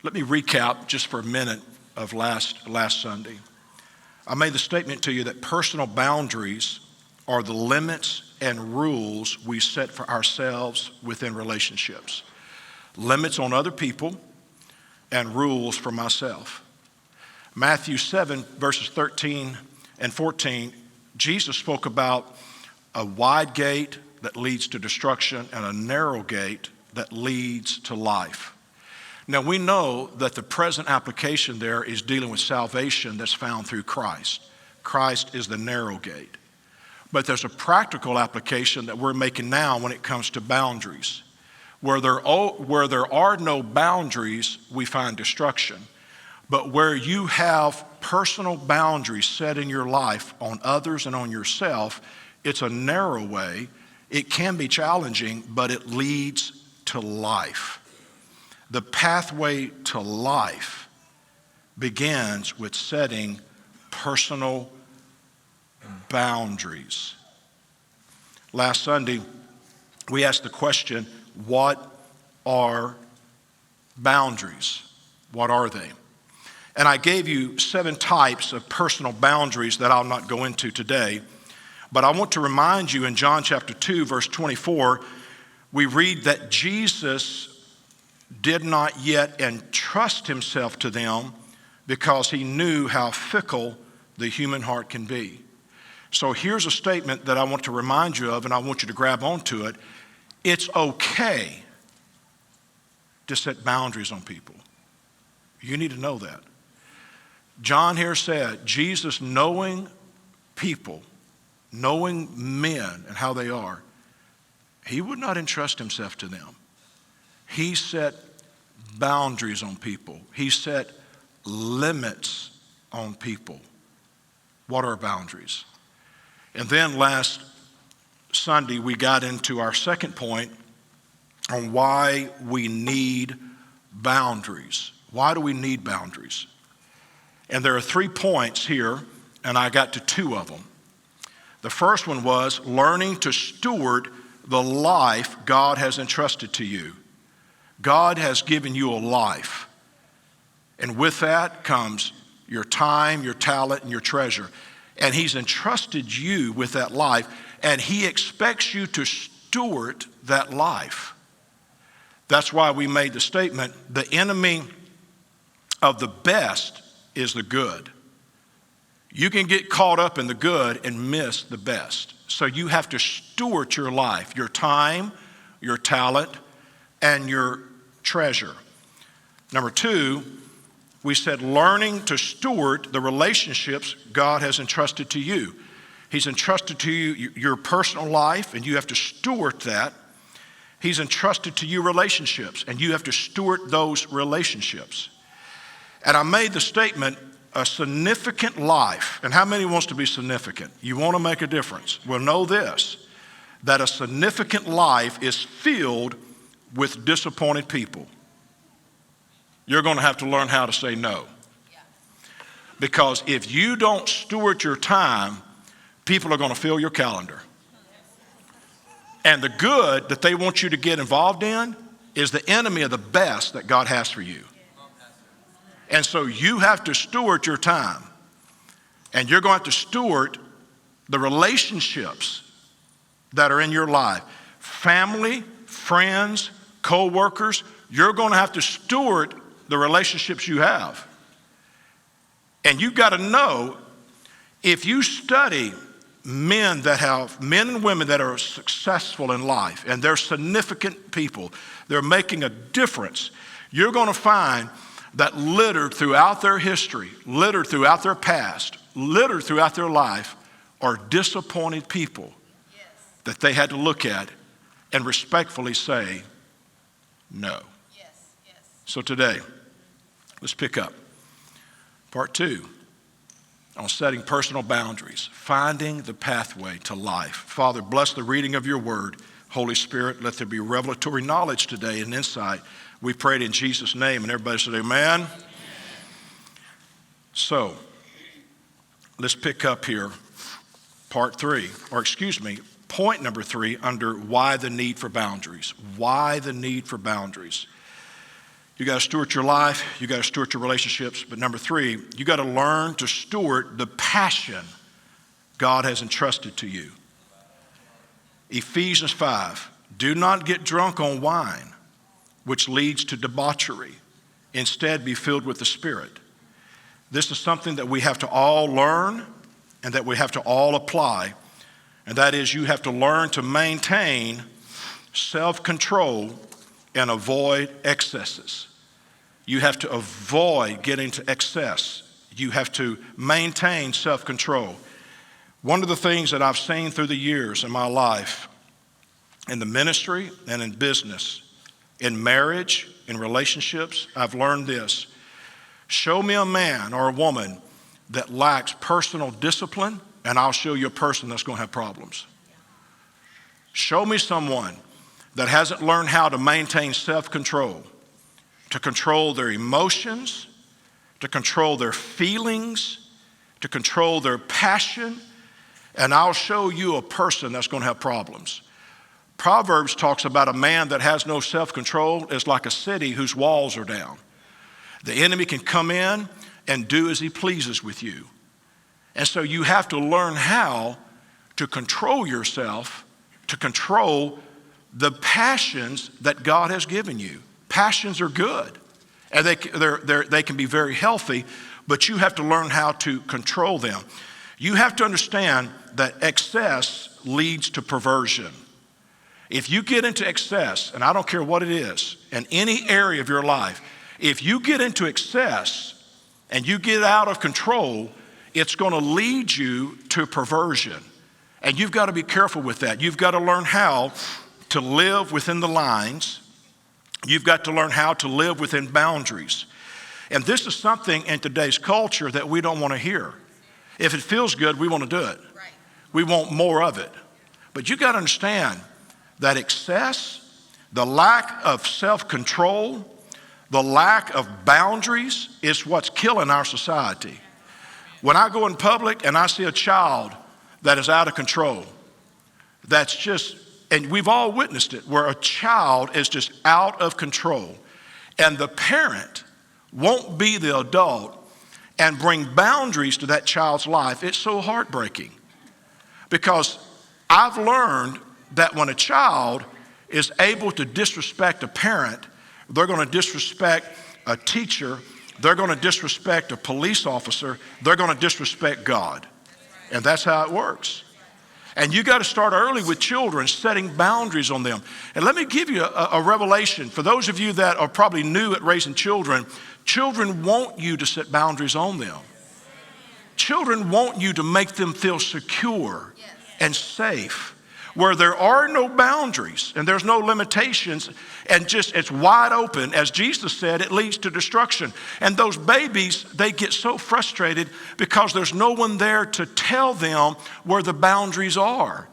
Let me recap just for a minute of last Sunday. I made the statement to you that personal boundaries are the limits and rules we set for ourselves within relationships. Limits on other people and rules for myself. Matthew 7, verses 13 and 14, Jesus spoke about a wide gate that leads to destruction and a narrow gate that leads to life. Now we know that the present application there is dealing with salvation that's found through Christ. Christ is the narrow gate. But there's a practical application that we're making now when it comes to boundaries. Where there are no boundaries, we find destruction. But where you have personal boundaries set in your life on others and on yourself, it's a narrow way. It can be challenging, but it leads to life. The pathway to life begins with setting personal boundaries. Last Sunday, we asked the question, what are boundaries? What are they? And I gave you 7 types of personal boundaries that I'll not go into today. But I want to remind you in John chapter 2, verse 24, we read that Jesus did not yet entrust himself to them because he knew how fickle the human heart can be. So here's a statement that I want to remind you of, and I want you to grab onto it. It's okay to set boundaries on people. You need to know that. John here said, Jesus, knowing people, knowing men and how they are, he would not entrust himself to them. He set boundaries on people. He set limits on people. What are boundaries? And then last Sunday, we got into our second point on why we need boundaries. Why do we need boundaries? And there are 3 points here, and I got to 2 of them. The first one was learning to steward the life God has entrusted to you. God has given you a life. And with that comes your time, your talent, and your treasure. And he's entrusted you with that life, and he expects you to steward that life. That's why we made the statement, the enemy of the best is the good. You can get caught up in the good and miss the best. So you have to steward your life, your time, your talent, and your treasure. Number 2, we said learning to steward the relationships God has entrusted to you. He's entrusted to you your personal life, and you have to steward that. He's entrusted to you relationships, and you have to steward those relationships. And I made the statement, a significant life. And how many wants to be significant? You want to make a difference. Well, know this, that a significant life is filled with disappointed people. You're going to have to learn how to say no. Because if you don't steward your time, people are going to fill your calendar. And the good that they want you to get involved in is the enemy of the best that God has for you. And so you have to steward your time. And you're going to have to steward the relationships that are in your life. Family, friends, co-workers, you're going to have to steward the relationships you have. And you've got to know, if you study men and women that are successful in life, and they're significant people, they're making a difference, you're going to find that littered throughout their history, littered throughout their past, littered throughout their life are disappointed people that they had to look at and respectfully say no. So today, let's pick up part 2 on setting personal boundaries, finding the pathway to life. Father, bless the reading of your word. Holy Spirit, let there be revelatory knowledge today and insight. We prayed in Jesus' name, and everybody said amen. So, let's pick up here point number 3 under why the need for boundaries. Why the need for boundaries. You got to steward your life. You got to steward your relationships. But number three, you got to learn to steward the passion God has entrusted to you. Ephesians 5, do not get drunk on wine, which leads to debauchery. Instead, be filled with the Spirit. This is something that we have to all learn and that we have to all apply. And that is, you have to learn to maintain self-control and avoid excesses. You have to avoid getting to excess. You have to maintain self-control. One of the things that I've seen through the years in my life, in the ministry and in business, in marriage, in relationships, I've learned this. Show me a man or a woman that lacks personal discipline, and I'll show you a person that's going to have problems. Show me someone that hasn't learned how to maintain self-control, to control their emotions, to control their feelings, to control their passion, and I'll show you a person that's going to have problems. Proverbs talks about a man that has no self-control is like a city whose walls are down. The enemy can come in and do as he pleases with you. And so you have to learn how to control yourself, to control the passions that God has given you. Passions are good, and they can be very healthy, but you have to learn how to control them. You have to understand that excess leads to perversion. If you get into excess, and I don't care what it is, in any area of your life, if you get into excess and you get out of control, it's going to lead you to perversion. And you've got to be careful with that. You've got to learn how to live within the lines. You've got to learn how to live within boundaries. And this is something in today's culture that we don't want to hear. If it feels good, we want to do it. Right. We want more of it. But you've got to understand that excess, the lack of self-control, the lack of boundaries is what's killing our society. When I go in public and I see a child that is out of control, that's just, and we've all witnessed it, where a child is just out of control, and the parent won't be the adult and bring boundaries to that child's life, it's so heartbreaking. Because I've learned that when a child is able to disrespect a parent, they're going to disrespect a teacher, they're going to disrespect a police officer, they're going to disrespect God. And that's how it works. And you got to start early with children, setting boundaries on them. And let me give you a revelation. For those of you that are probably new at raising children, children want you to set boundaries on them. Children want you to make them feel secure and safe. Where there are no boundaries and there's no limitations and just it's wide open, as Jesus said, it leads to destruction. And those babies, they get so frustrated because there's no one there to tell them where the boundaries are.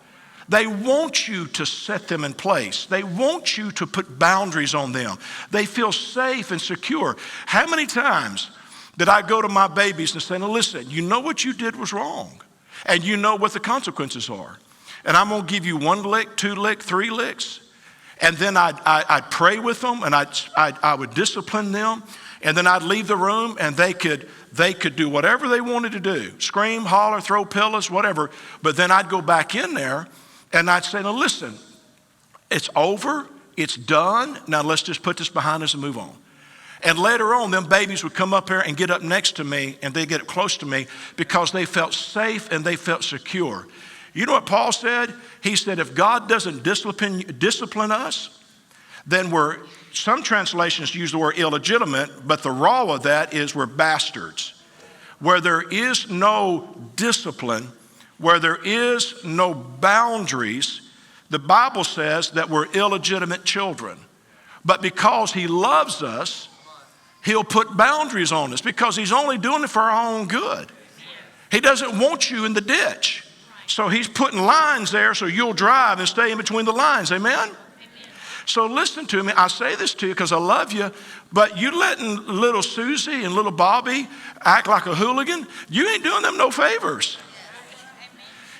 They want you to set them in place. They want you to put boundaries on them. They feel safe and secure. How many times did I go to my babies and say, now listen, you know what you did was wrong and you know what the consequences are. And I'm going to give you 1 lick, 2 lick, 3 licks. And then I'd pray with them and I would discipline them. And then I'd leave the room and they could do whatever they wanted to do. Scream, holler, throw pillows, whatever. But then I'd go back in there and I'd say, now listen, it's over, it's done. Now let's just put this behind us and move on. And later on, them babies would come up here and get up next to me and they'd get close to me because they felt safe and they felt secure. You know what Paul said? He said, if God doesn't discipline us, then some translations use the word illegitimate, but the raw of that is we're bastards. Where there is no discipline, where there is no boundaries, the Bible says that we're illegitimate children. But because he loves us, he'll put boundaries on us because he's only doing it for our own good. He doesn't want you in the ditch. So he's putting lines there so you'll drive and stay in between the lines. Amen? So listen to me. I say this to you because I love you, but you letting little Susie and little Bobby act like a hooligan, you ain't doing them no favors.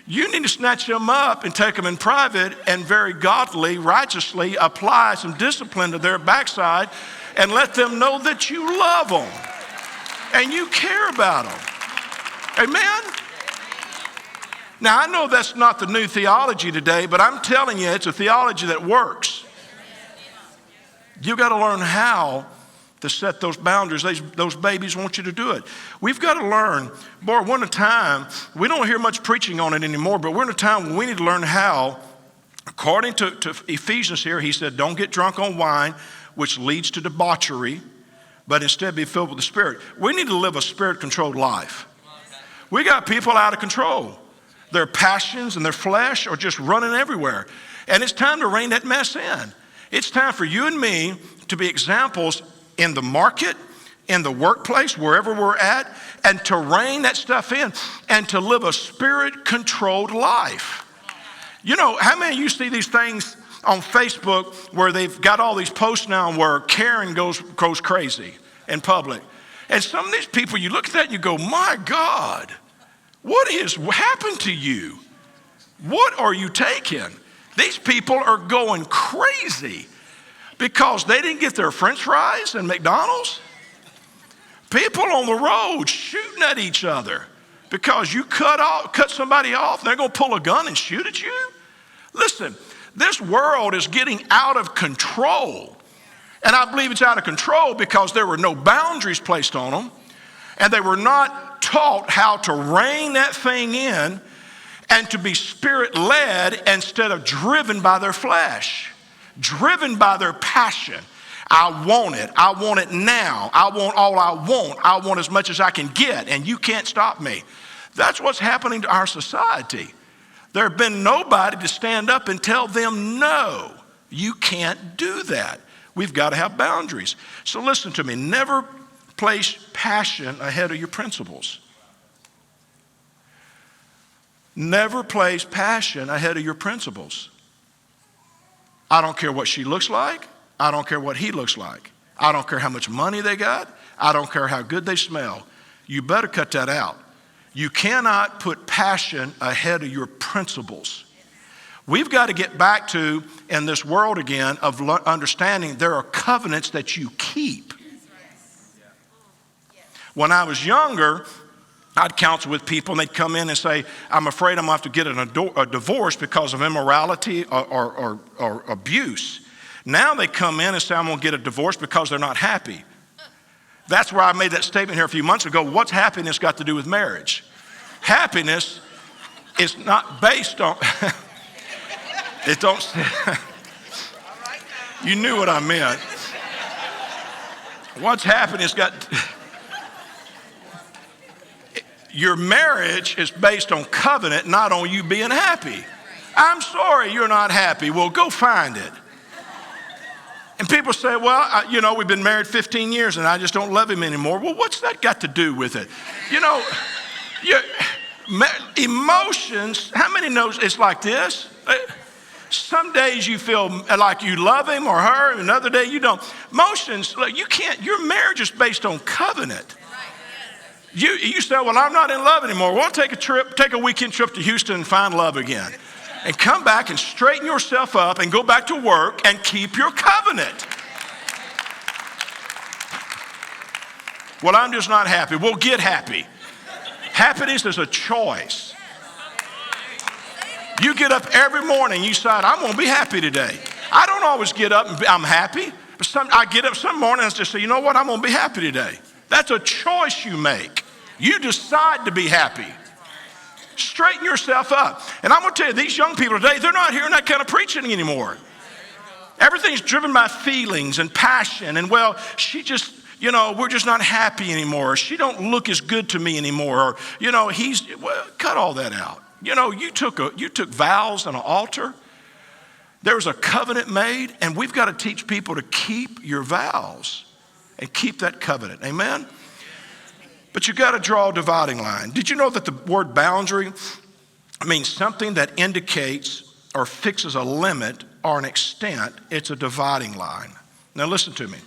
You need to snatch them up and take them in private and very godly, righteously apply some discipline to their backside and let them know that you love them and you care about them. Amen? Now, I know that's not the new theology today, but I'm telling you, it's a theology that works. You've got to learn how to set those boundaries. Those babies want you to do it. We've got to learn, boy, we're in a time, we don't hear much preaching on it anymore, but we're in a time when we need to learn how, according to Ephesians here, he said, don't get drunk on wine, which leads to debauchery, but instead be filled with the Spirit. We need to live a Spirit-controlled life. We got people out of control. Their passions and their flesh are just running everywhere. And it's time to rein that mess in. It's time for you and me to be examples in the market, in the workplace, wherever we're at, and to rein that stuff in and to live a Spirit-controlled life. You know, how many of you see these things on Facebook where they've got all these posts now where Karen goes crazy in public? And some of these people, you look at that and you go, my God, what has happened to you? What are you taking? These people are going crazy because they didn't get their French fries in McDonald's. People on the road shooting at each other because you cut somebody off and they're going to pull a gun and shoot at you. Listen, this world is getting out of control. And I believe it's out of control because there were no boundaries placed on them and they were not taught how to rein that thing in and to be Spirit-led instead of driven by their flesh, driven by their passion. I want it now. I want as much as I can get, and you can't stop me. That's what's happening to our society. There have been nobody to stand up and tell them, no, you can't do that. We've got to have boundaries. So listen to me, never place passion ahead of your principles. Never place passion ahead of your principles. I don't care what she looks like. I don't care what he looks like. I don't care how much money they got. I don't care how good they smell. You better cut that out. You cannot put passion ahead of your principles. We've got to get back to, in this world again, of understanding there are covenants that you keep. When I was younger, I'd counsel with people and they'd come in and say, I'm afraid I'm going to have to get a divorce because of immorality or abuse. Now they come in and say, I'm going to get a divorce because they're not happy. That's where I made that statement here a few months ago. What's happiness got to do with marriage? Happiness is not based on, it don't, you knew what I meant. What's happiness got, your marriage is based on covenant, not on you being happy. I'm sorry you're not happy. Well, go find it. And people say, well, we've been married 15 years and I just don't love him anymore. Well, what's that got to do with it? Emotions, how many knows it's like this? Some days you feel like you love him or her, and another day you don't. Emotions, you can't, your marriage is based on covenant. You say, well, I'm not in love anymore. Well, take a weekend trip to Houston and find love again. And come back and straighten yourself up and go back to work and keep your covenant. Well, I'm just not happy. Well, get happy. Happiness is a choice. You get up every morning, you decide, I'm going to be happy today. I don't always get up and I'm happy. But I get up some mornings and just say, you know what, I'm going to be happy today. That's a choice you make. You decide to be happy. Straighten yourself up. And I'm going to tell you, these young people today, they're not hearing that kind of preaching anymore. Everything's driven by feelings and passion. And well, she just, we're just not happy anymore. She don't look as good to me anymore. Or, cut all that out. You took vows on an altar. There was a covenant made, and we've got to teach people to keep your vows and keep that covenant. Amen? But you've got to draw a dividing line. Did you know that the word boundary means something that indicates or fixes a limit or an extent? It's a dividing line. Now listen to me.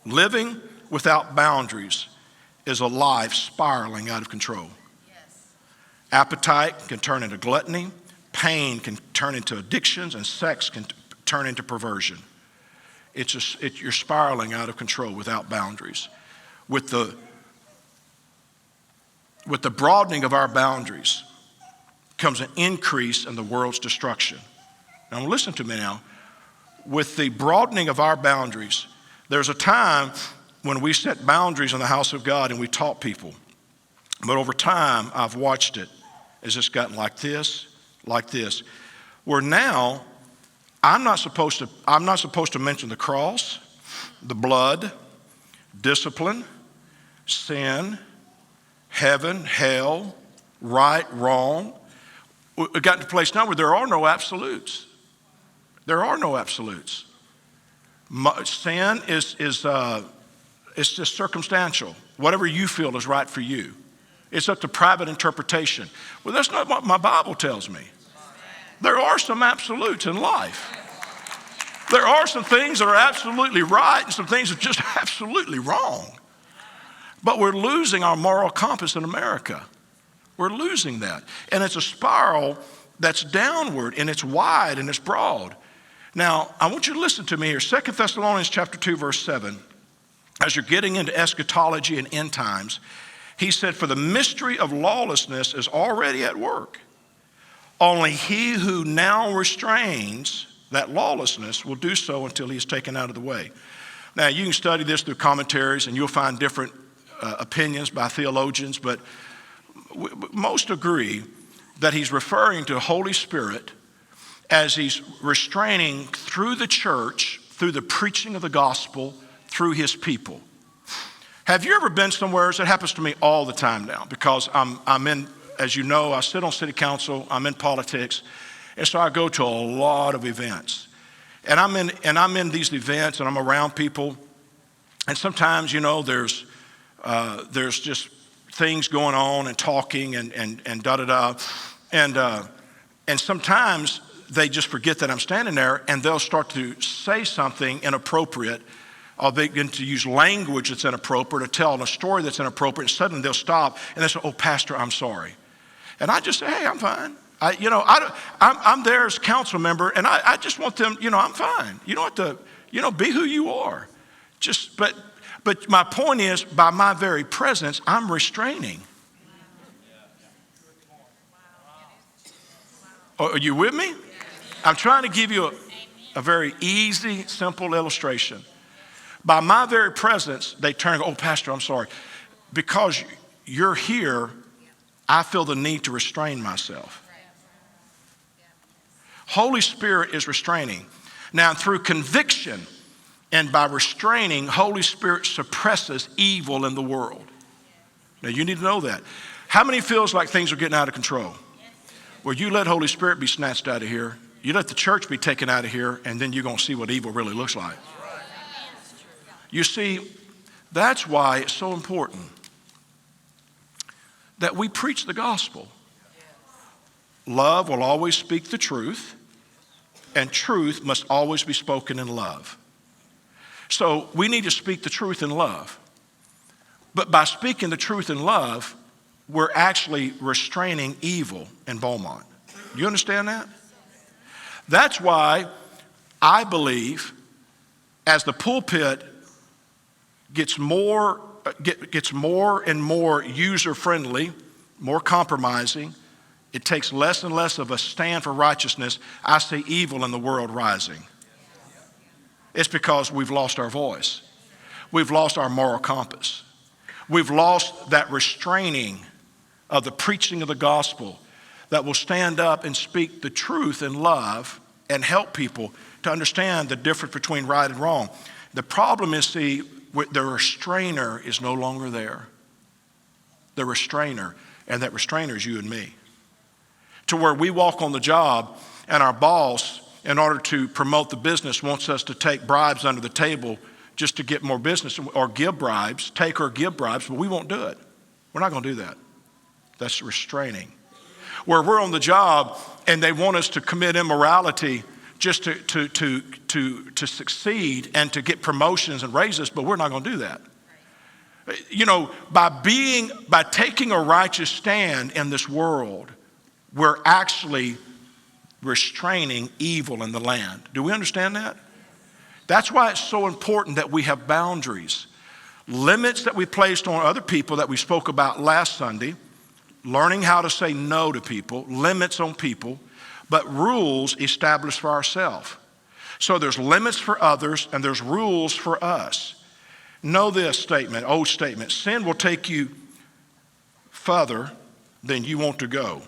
Living without boundaries is a life spiraling out of control. Yes. Appetite can turn into gluttony, pain can turn into addictions, and sex can turn into perversion. You're spiraling out of control without boundaries. With the broadening of our boundaries comes an increase in the world's destruction. Now listen to me now. With the broadening of our boundaries, there's a time when we set boundaries in the house of God and we taught people. But over time, I've watched it as it's gotten like this, where now I'm not supposed to mention the cross, the blood, discipline, sin, heaven, hell, right, wrong. We've gotten to a place now where there are no absolutes. There are no absolutes. Sin is it's just circumstantial. Whatever you feel is right for you. It's up to private interpretation. Well, that's not what my Bible tells me. There are some absolutes in life. There are some things that are absolutely right and some things that are just absolutely wrong. But we're losing our moral compass in America. We're losing that. And it's a spiral that's downward, and it's wide and it's broad. Now, I want you to listen to me here. 2 Thessalonians chapter 2, verse 7. As you're getting into eschatology and end times, he said, for the mystery of lawlessness is already at work. Only he who now restrains that lawlessness will do so until he is taken out of the way. Now, you can study this through commentaries, and you'll find different opinions by theologians, but most agree that he's referring to the Holy Spirit as he's restraining through the church, through the preaching of the gospel, through his people. Have you ever been somewhere? It happens to me all the time now because I'm in, as you know, I sit on city council, I'm in politics, and so I go to a lot of events. And I'm in these events and I'm around people, and sometimes, you know, there's just things going on and talking and da-da-da. And sometimes they just forget that I'm standing there and they'll start to say something inappropriate. Or they begin to use language that's inappropriate or tell a story that's inappropriate. And suddenly they'll stop and they say, oh, Pastor, I'm sorry. And I just say, hey, I'm fine. I'm there as a council member and I just want them, I'm fine. You don't have to, be who you are. But my point is, by my very presence, I'm restraining. Are you with me? I'm trying to give you a very easy, simple illustration. By my very presence, they turn and go, oh, Pastor, I'm sorry. Because you're here, I feel the need to restrain myself. Holy Spirit is restraining. Now, through conviction and by restraining, Holy Spirit suppresses evil in the world. Now, you need to know that. How many feels like things are getting out of control? Well, you let Holy Spirit be snatched out of here. You let the church be taken out of here, and then you're going to see what evil really looks like. You see, that's why it's so important that we preach the gospel. Love will always speak the truth, and truth must always be spoken in love. So we need to speak the truth in love. But by speaking the truth in love, we're actually restraining evil in Beaumont. Do you understand that? That's why I believe as the pulpit gets more and more user-friendly, more compromising, it takes less and less of a stand for righteousness. I see evil in the world rising. It's because we've lost our voice. We've lost our moral compass. We've lost that restraining of the preaching of the gospel that will stand up and speak the truth in love and help people to understand the difference between right and wrong. The problem is, see, the restrainer is no longer there. The restrainer, and that restrainer is you and me. To where we walk on the job and our boss, in order to promote the business, wants us to take bribes under the table just to get more business, or give bribes, take or give bribes, but we won't do it. We're not going to do that. That's restraining. Where we're on the job and they want us to commit immorality just to succeed and to get promotions and raises, but we're not going to do that. By taking a righteous stand in this world, we're actually restraining evil in the land. Do we understand that? That's why it's so important that we have boundaries. Limits that we placed on other people that we spoke about last Sunday, learning how to say no to people, limits on people, but rules established for ourselves. So there's limits for others and there's rules for us. Know this statement, old statement, sin will take you further than you want to go,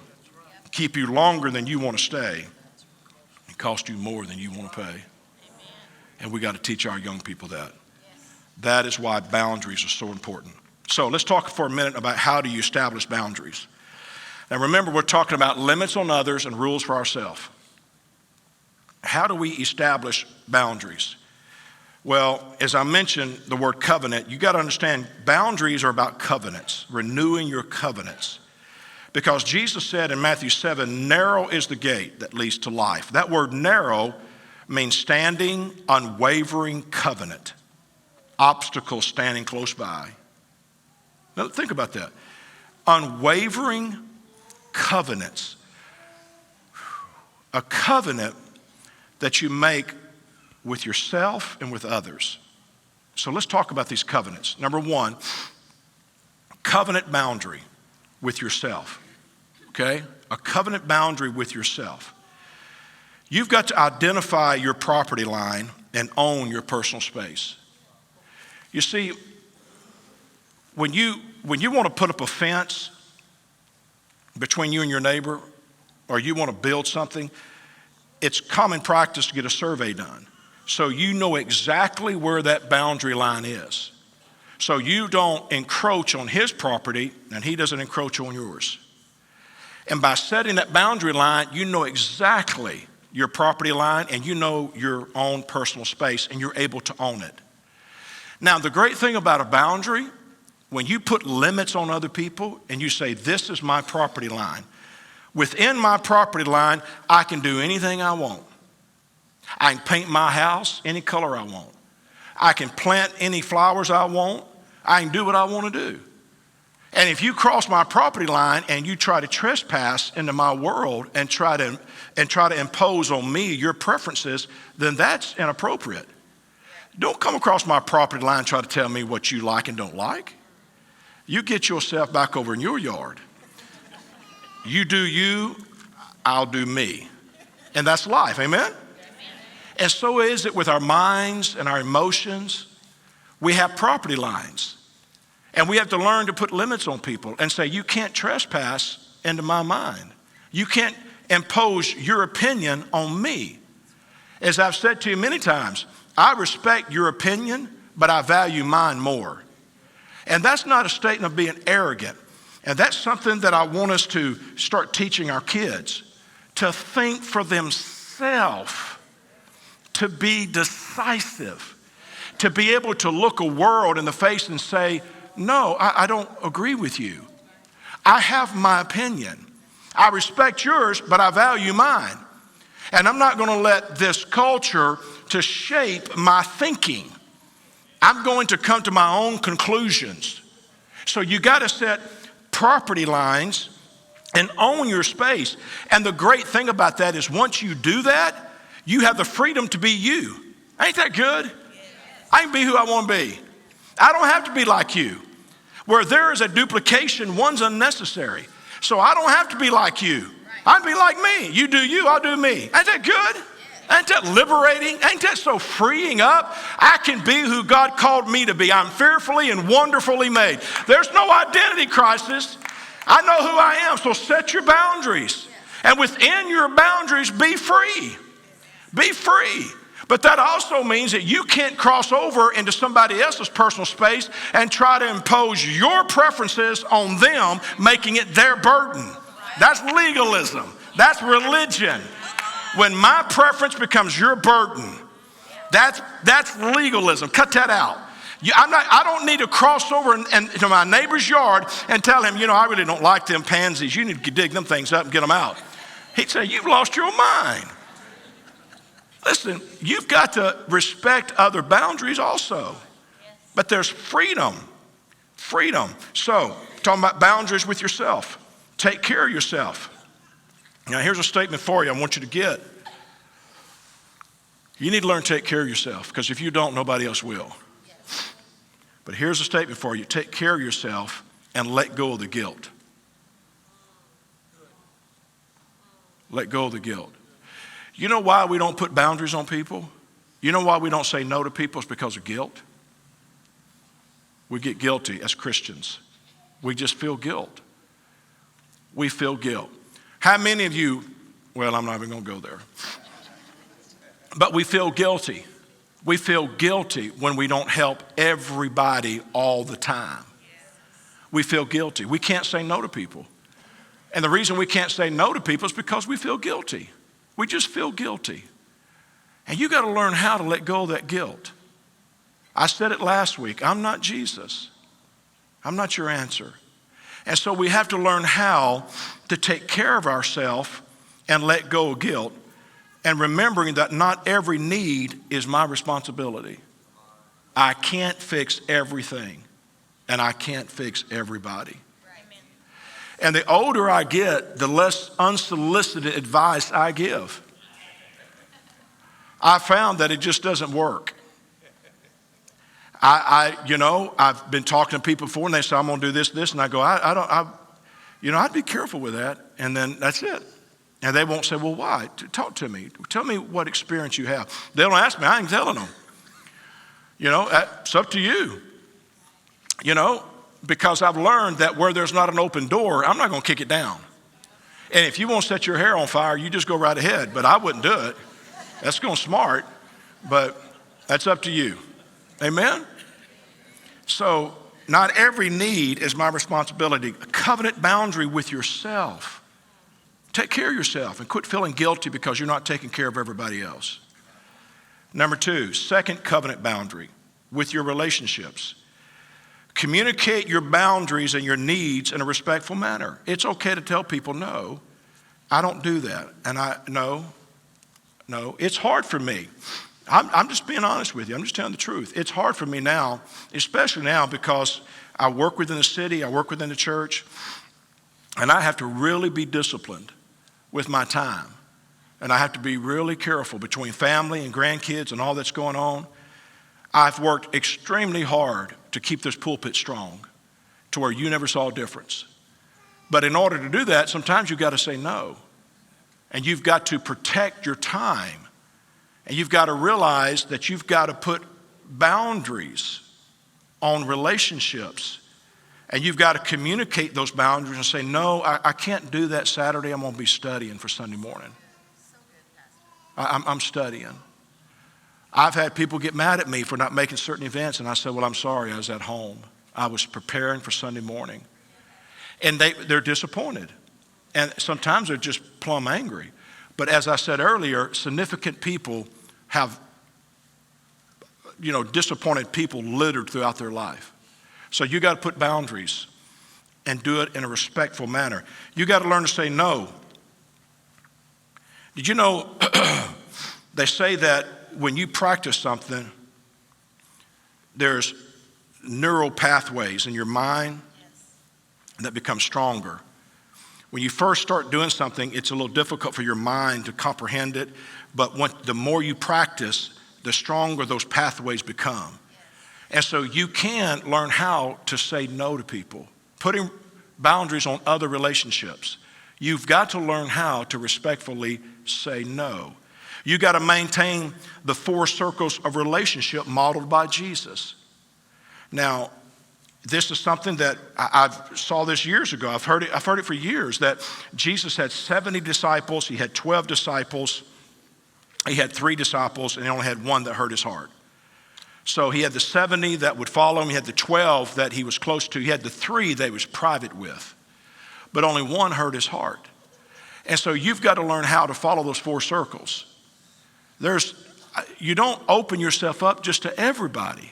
keep you longer than you want to stay, and cost you more than you want to pay. And we got to teach our young people that. That is why boundaries are so important. So let's talk for a minute about how do you establish boundaries. Now remember, we're talking about limits on others and rules for ourselves. How do we establish boundaries? Well, as I mentioned the word covenant, you got to understand boundaries are about covenants, renewing your covenants. Because Jesus said in Matthew 7, narrow is the gate that leads to life. That word narrow means standing, unwavering covenant. Obstacle standing close by. Now think about that. Unwavering covenants. A covenant that you make with yourself and with others. So let's talk about these covenants. Number one, covenant boundary with yourself. Okay? A covenant boundary with yourself. You've got to identify your property line and own your personal space. You see, when you want to put up a fence between you and your neighbor, or you want to build something, it's common practice to get a survey done. So you know exactly where that boundary line is. So you don't encroach on his property and he doesn't encroach on yours. And by setting that boundary line, you know exactly your property line and you know your own personal space and you're able to own it. Now, the great thing about a boundary, when you put limits on other people and you say, this is my property line, within my property line, I can do anything I want. I can paint my house any color I want. I can plant any flowers I want. I can do what I want to do. And if you cross my property line and you try to trespass into my world and try to impose on me your preferences, then that's inappropriate. Don't come across my property line and try to tell me what you like and don't like. You get yourself back over in your yard. You do you, I'll do me. And that's life, amen? And so is it with our minds and our emotions. We have property lines. And we have to learn to put limits on people and say, you can't trespass into my mind. You can't impose your opinion on me. As I've said to you many times, I respect your opinion, but I value mine more. And that's not a statement of being arrogant. And that's something that I want us to start teaching our kids, to think for themselves, to be decisive, to be able to look a world in the face and say, no, I don't agree with you. I have my opinion. I respect yours, but I value mine. And I'm not going to let this culture to shape my thinking. I'm going to come to my own conclusions. So you got to set property lines and own your space. And the great thing about that is once you do that, you have the freedom to be you. Ain't that good? I can be who I want to be. I don't have to be like you. Where there is a duplication, one's unnecessary. So I don't have to be like you. I can be like me. You do you, I'll do me. Ain't that good? Ain't that liberating? Ain't that so freeing up? I can be who God called me to be. I'm fearfully and wonderfully made. There's no identity crisis. I know who I am, so set your boundaries. And within your boundaries, be free. Be free. But that also means that you can't cross over into somebody else's personal space and try to impose your preferences on them, making it their burden. That's legalism. That's religion. When my preference becomes your burden, that's legalism. Cut that out. I don't need to cross over into my neighbor's yard and tell him, I really don't like them pansies. You need to dig them things up and get them out. He'd say, you've lost your mind. Listen, you've got to respect other boundaries also. But there's freedom. Freedom. So, talking about boundaries with yourself. Take care of yourself. Now, here's a statement for you I want you to get. You need to learn to take care of yourself, because if you don't, nobody else will. But here's a statement for you. Take care of yourself and let go of the guilt. Let go of the guilt. You know why we don't put boundaries on people? You know why we don't say no to people? It's because of guilt. We get guilty as Christians. We just feel guilt. We feel guilt. How many of you, well, I'm not even going to go there. But we feel guilty. We feel guilty when we don't help everybody all the time. We feel guilty. We can't say no to people. And the reason we can't say no to people is because we feel guilty. We just feel guilty. And you got to learn how to let go of that guilt. I said it last week. I'm not Jesus. I'm not your answer. And so we have to learn how to take care of ourselves and let go of guilt, and remembering that not every need is my responsibility. I can't fix everything, and I can't fix everybody. And the older I get, the less unsolicited advice I give. I found that it just doesn't work. I've been talking to people before, and they say, I'm going to do this, and I go, I'd be careful with that, and then that's it. And they won't say, well, why? Talk to me. Tell me what experience you have. They don't ask me. I ain't telling them. It's up to you. Because I've learned that where there's not an open door, I'm not going to kick it down. And if you want to set your hair on fire, you just go right ahead. But I wouldn't do it. That's going smart, but that's up to you. Amen? So not every need is my responsibility. A covenant boundary with yourself. Take care of yourself and quit feeling guilty because you're not taking care of everybody else. Number 2, second covenant boundary with your relationships. Communicate your boundaries and your needs in a respectful manner. It's okay to tell people, no, I don't do that. And no, it's hard for me. I'm just being honest with you. I'm just telling the truth. It's hard for me now, especially now because I work within the city, I work within the church, and I have to really be disciplined with my time. And I have to be really careful between family and grandkids and all that's going on. I've worked extremely hard to keep this pulpit strong to where you never saw a difference. But in order to do that, sometimes you've got to say no. And you've got to protect your time. And you've got to realize that you've got to put boundaries on relationships. And you've got to communicate those boundaries and say, no, I can't do that Saturday. I'm going to be studying for Sunday morning. I'm studying. I've had people get mad at me for not making certain events, and I said, well, I'm sorry, I was at home. I was preparing for Sunday morning. And they're disappointed. And sometimes they're just plumb angry. But as I said earlier, significant people have, disappointed people littered throughout their life. So you got to put boundaries and do it in a respectful manner. You got to learn to say no. Did you know they say that when you practice something, there's neural pathways in your mind that become stronger. When you first start doing something, it's a little difficult for your mind to comprehend it, but the more you practice, the stronger those pathways become. And so you can learn how to say no to people, putting boundaries on other relationships. You've got to learn how to respectfully say no. You got to maintain the 4 circles of relationship modeled by Jesus. Now, this is something that I saw this years ago. I've heard it for years, that Jesus had 70 disciples. He had 12 disciples. He had 3 disciples, and he only had 1 that hurt his heart. So he had the 70 that would follow him. He had the 12 that he was close to. He had the 3 that he was private with. But only 1 hurt his heart. And so you've got to learn how to follow those 4 circles. You don't open yourself up just to everybody.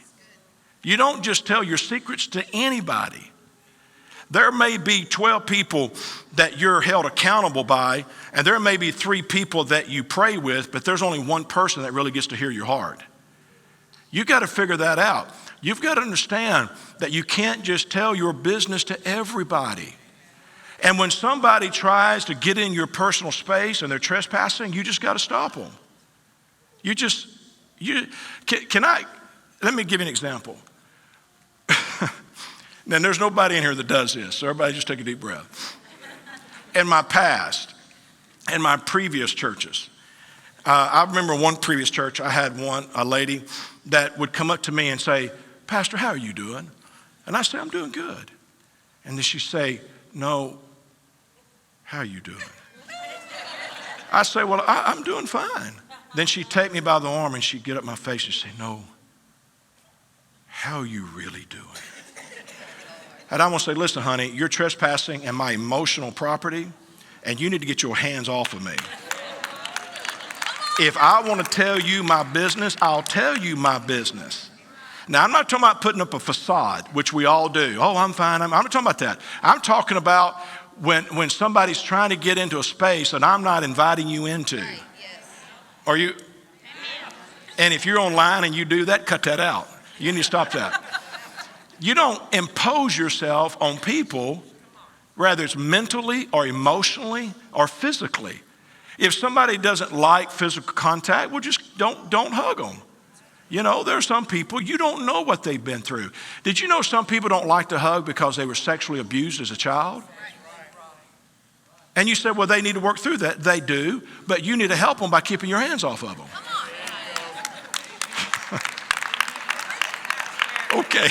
You don't just tell your secrets to anybody. There may be 12 people that you're held accountable by, and there may be 3 people that you pray with, but there's only 1 person that really gets to hear your heart. You got to figure that out. You've got to understand that you can't just tell your business to everybody. And when somebody tries to get in your personal space and they're trespassing, you just got to stop them. Let me give you an example. Now, there's nobody in here that does this, so everybody just take a deep breath. In my past, in my previous churches, I remember one previous church, I had a lady that would come up to me and say, Pastor, how are you doing? And I say, I'm doing good. And then she'd say, no, how are you doing? I say, well, I'm doing fine. Then she'd take me by the arm and she'd get up my face and say, no, how are you really doing? And I want to say, listen, honey, you're trespassing in my emotional property, and you need to get your hands off of me. If I want to tell you my business, I'll tell you my business. Now, I'm not talking about putting up a facade, which we all do. Oh, I'm fine. I'm not talking about that. I'm talking about when somebody's trying to get into a space that I'm not inviting you into. Are you? And if you're online and you do that, cut that out. You need to stop that. You don't impose yourself on people, whether it's mentally or emotionally or physically. If somebody doesn't like physical contact, well, just don't hug them. You know, there are some people, you don't know what they've been through. Did you know some people don't like to hug because they were sexually abused as a child? And you said, well, they need to work through that. They do, but you need to help them by keeping your hands off of them. Okay.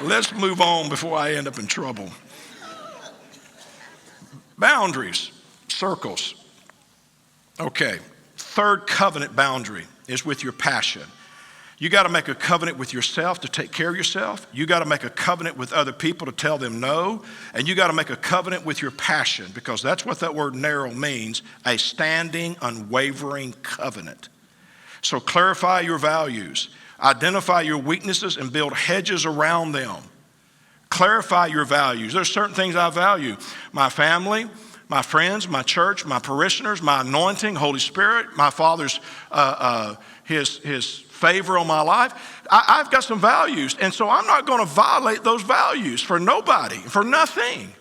Let's move on before I end up in trouble. Boundaries, circles. Okay, third covenant boundary is with your passion. You got to make a covenant with yourself to take care of yourself. You got to make a covenant with other people to tell them no. And you got to make a covenant with your passion, because that's what that word narrow means, a standing, unwavering covenant. So clarify your values. Identify your weaknesses and build hedges around them. Clarify your values. There's certain things I value. My family, my friends, my church, my parishioners, my anointing, Holy Spirit, my Father's, his favor on my life. I've got some values. And so I'm not going to violate those values for nobody, for nothing.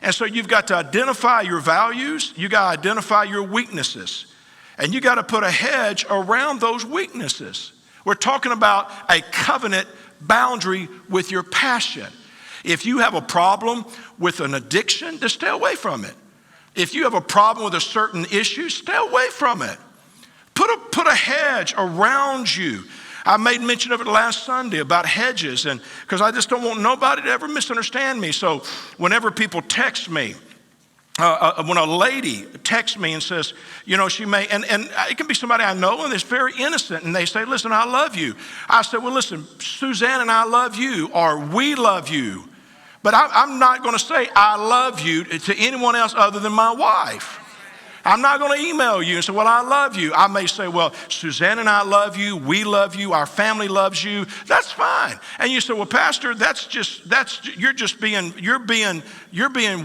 And so you've got to identify your values. You got to identify your weaknesses. And you got to put a hedge around those weaknesses. We're talking about a covenant boundary with your passion. If you have a problem with an addiction, then stay away from it. If you have a problem with a certain issue, stay away from it. Put a hedge around you. I made mention of it last Sunday about hedges, and because I just don't want nobody to ever misunderstand me. So whenever people text me, when a lady texts me and says, you know, she may, and it can be somebody I know and it's very innocent, and they say, listen, I love you. I said, well, listen, Suzanne and I love you, or we love you. But I'm not going to say I love you to anyone else other than my wife. I'm not going to email you and say, well, I love you. I may say, well, Suzanne and I love you. We love you. Our family loves you. That's fine. And you say, well, Pastor, you're being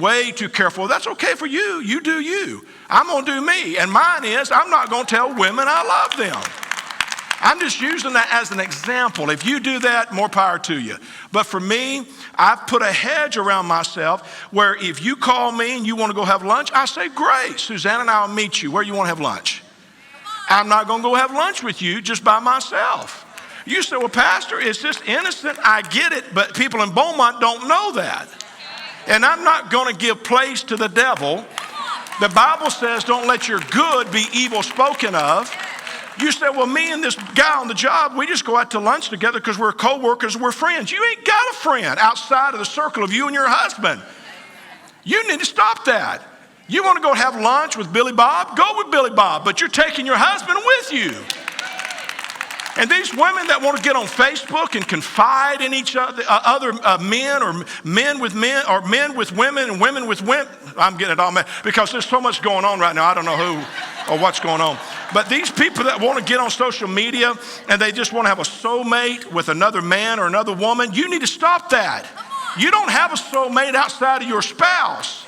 way too careful. That's okay for you. You do you. I'm going to do me. And mine is, I'm not going to tell women I love them. I'm just using that as an example. If you do that, more power to you. But for me, I've put a hedge around myself where if you call me and you want to go have lunch, I say, great, Suzanne and I will meet you. Where you want to have lunch? I'm not going to go have lunch with you just by myself. You say, well, Pastor, it's just innocent. I get it, but people in Beaumont don't know that. And I'm not going to give place to the devil. The Bible says don't let your good be evil spoken of. You say, well, me and this guy on the job, we just go out to lunch together because we're co-workers, we're friends. You ain't got a friend outside of the circle of you and your husband. You need to stop that. You want to go have lunch with Billy Bob? Go with Billy Bob, but you're taking your husband with you. And these women that want to get on Facebook and confide in each other, other men, or men with men, or men with women and women with women. I'm getting it all mad because there's so much going on right now. I don't know who or what's going on. But these people that want to get on social media and they just want to have a soulmate with another man or another woman, you need to stop that. You don't have a soulmate outside of your spouse.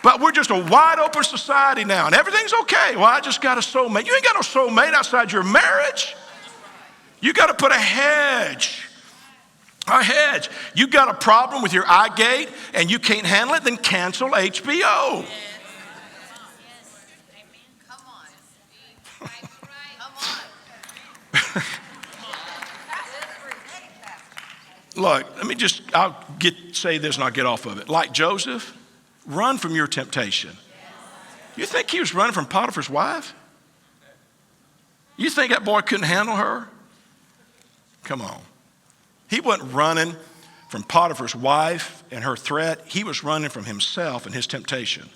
But we're just a wide open society now and everything's okay. Well, I just got a soulmate. You ain't got no soulmate outside your marriage. You got to put a hedge. A hedge. You got a problem with your eye gate and you can't handle it, then cancel HBO. Look, say this and I'll get off of it. Like Joseph, run from your temptation. You think he was running from Potiphar's wife? You think that boy couldn't handle her? Come on. He wasn't running from Potiphar's wife and her threat. He was running from himself and his temptation.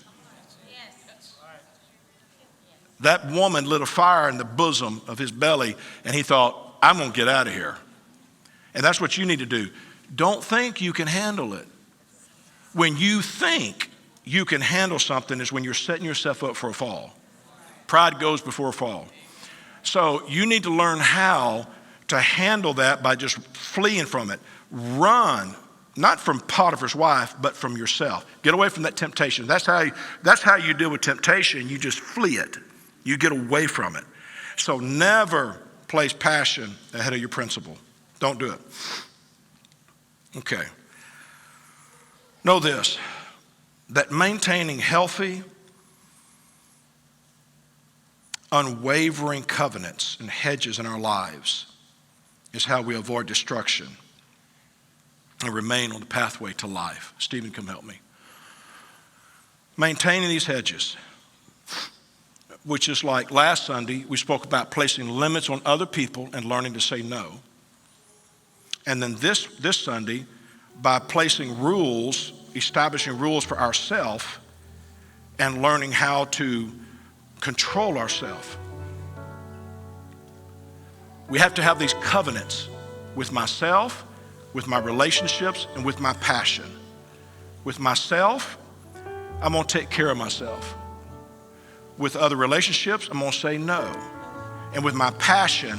That woman lit a fire in the bosom of his belly, and he thought, I'm going to get out of here. And that's what you need to do. Don't think you can handle it. When you think you can handle something is when you're setting yourself up for a fall. Pride goes before a fall. So you need to learn how to handle that by just fleeing from it. Run, not from Potiphar's wife, but from yourself. Get away from that temptation. That's how you deal with temptation. You just flee it. You get away from it. So never place passion ahead of your principle. Don't do it. Okay. Know this, that maintaining healthy, unwavering covenants and hedges in our lives is how we avoid destruction and remain on the pathway to life. Stephen, come help me. Maintaining these hedges, which is like last Sunday, we spoke about placing limits on other people and learning to say no. And then this Sunday, by placing rules, establishing rules for ourselves and learning how to control ourselves. We have to have these covenants with myself, with my relationships, and with my passion. With myself, I'm going to take care of myself. With other relationships, I'm going to say no. And with my passion,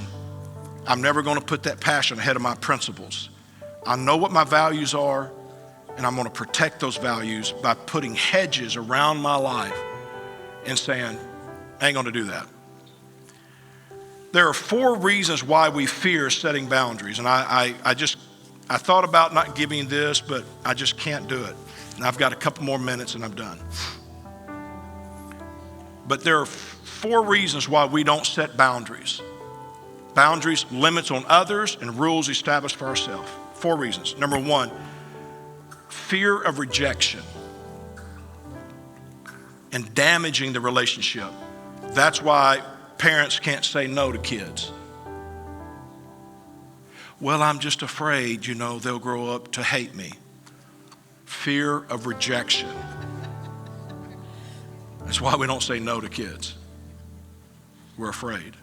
I'm never going to put that passion ahead of my principles. I know what my values are, and I'm going to protect those values by putting hedges around my life and saying, I ain't going to do that. There are 4 reasons why we fear setting boundaries. And I thought about not giving this, but I just can't do it. And I've got a couple more minutes and I'm done. But there are 4 reasons why we don't set boundaries. Boundaries, limits on others, and rules established for ourselves. 4 reasons. Number 1, fear of rejection and damaging the relationship. That's why parents can't say no to kids. Well, I'm just afraid, they'll grow up to hate me. Fear of rejection. That's why we don't say no to kids. We're afraid.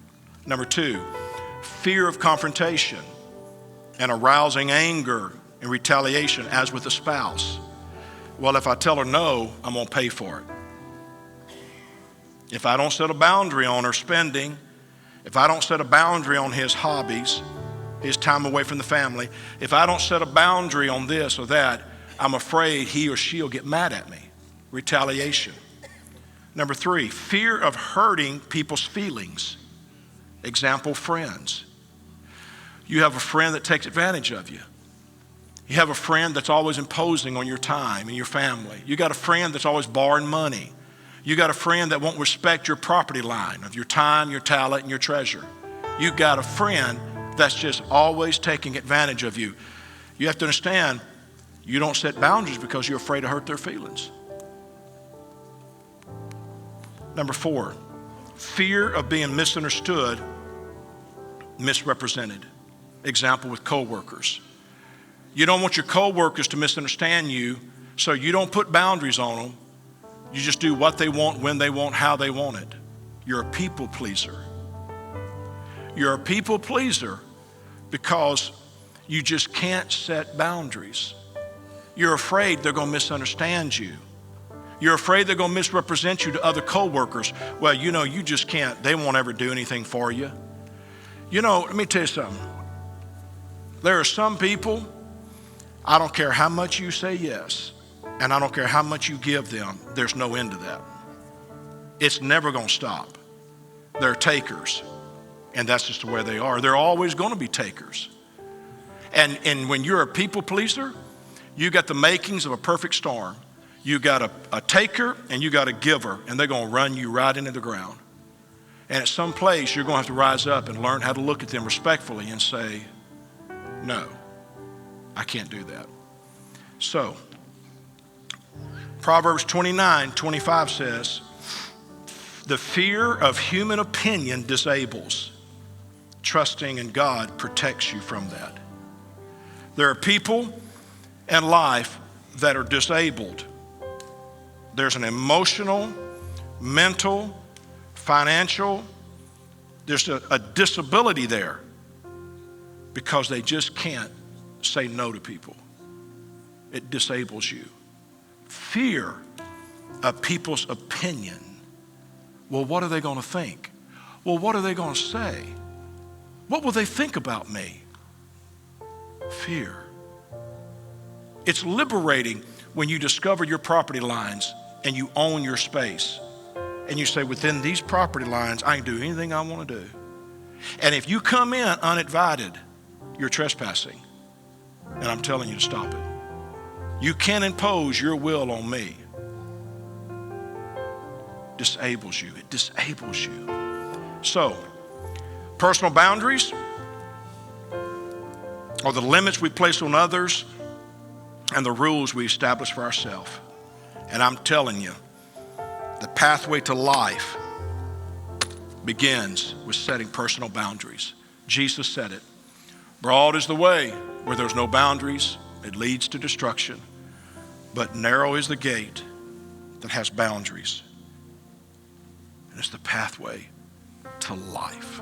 Number 2, fear of confrontation and arousing anger and retaliation as with a spouse. Well, if I tell her no, I'm going to pay for it. If I don't set a boundary on her spending, if I don't set a boundary on his hobbies, his time away from the family, if I don't set a boundary on this or that, I'm afraid he or she will get mad at me. Retaliation. Number 3, fear of hurting people's feelings. Example, friends. You have a friend that takes advantage of you. You have a friend that's always imposing on your time and your family. You got a friend that's always borrowing money. You got a friend that won't respect your property line of your time, your talent, and your treasure. You got a friend that's just always taking advantage of you. You have to understand, you don't set boundaries because you're afraid to hurt their feelings. Number 4, fear of being misunderstood, misrepresented. Example with coworkers. You don't want your coworkers to misunderstand you, so you don't put boundaries on them. You just do what they want, when they want, how they want it. You're a people pleaser. You're a people pleaser because you just can't set boundaries. You're afraid they're going to misunderstand you. You're afraid they're going to misrepresent you to other coworkers. Well, you just can't. They won't ever do anything for you. Let me tell you something. There are some people, I don't care how much you say yes, and I don't care how much you give them, there's no end to that. It's never going to stop. They're takers, and that's just the way they are. They're always going to be takers. And when you're a people pleaser, you got the makings of a perfect storm. You got a taker and you got a giver, and they're going to run you right into the ground. And at some place, you're going to have to rise up and learn how to look at them respectfully and say, no. I can't do that. So, Proverbs 29:25 says, the fear of human opinion disables. Trusting in God protects you from that. There are people in life that are disabled. There's an emotional, mental, financial, there's a disability there because they just can't say no to people. It disables you. Fear of people's opinion. Well, what are they going to think? Well, what are they going to say? What will they think about me? Fear. It's liberating when you discover your property lines and you own your space. And you say, within these property lines, I can do anything I want to do. And if you come in uninvited, you're trespassing. And I'm telling you to stop it. You can't impose your will on me. Disables you. It disables you. So, personal boundaries are the limits we place on others and the rules we establish for ourselves. And I'm telling you, the pathway to life begins with setting personal boundaries. Jesus said it. Broad is the way where there's no boundaries. It leads to destruction. But narrow is the gate that has boundaries. And it's the pathway to life.